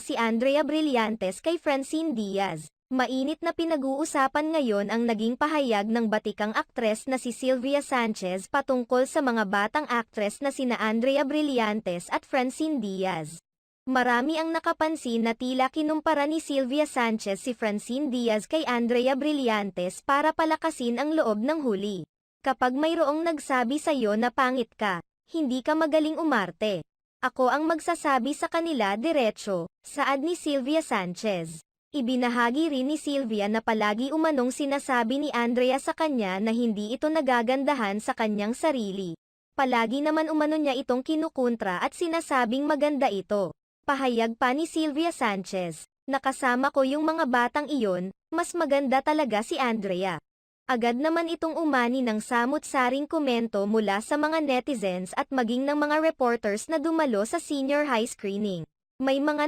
si Andrea Brillantes kay Francine Diaz. Mainit na pinag-uusapan ngayon ang naging pahayag ng batikang aktres na si Sylvia Sanchez patungkol sa mga batang aktres na sina Andrea Brillantes at Francine Diaz. Marami ang nakapansin na tila kinumpara ni Sylvia Sanchez si Francine Diaz kay Andrea Brillantes para palakasin ang loob ng huli. Kapag mayroong nagsabi sa'yo na pangit ka, hindi ka magaling umarte. Ako ang magsasabi sa kanila diretso, saad ni Sylvia Sanchez. Ibinahagi rin ni Sylvia na palagi umanong sinasabi ni Andrea sa kanya na hindi ito nagagandahan sa kanyang sarili. Palagi naman umano niya itong kinukontra at sinasabing maganda ito. Pahayag pa ni Sylvia Sanchez, nakasama ko yung mga batang iyon, mas maganda talaga si Andrea. Agad naman itong umani ng samut-saring komento mula sa mga netizens at maging ng mga reporters na dumalo sa senior high screening. May mga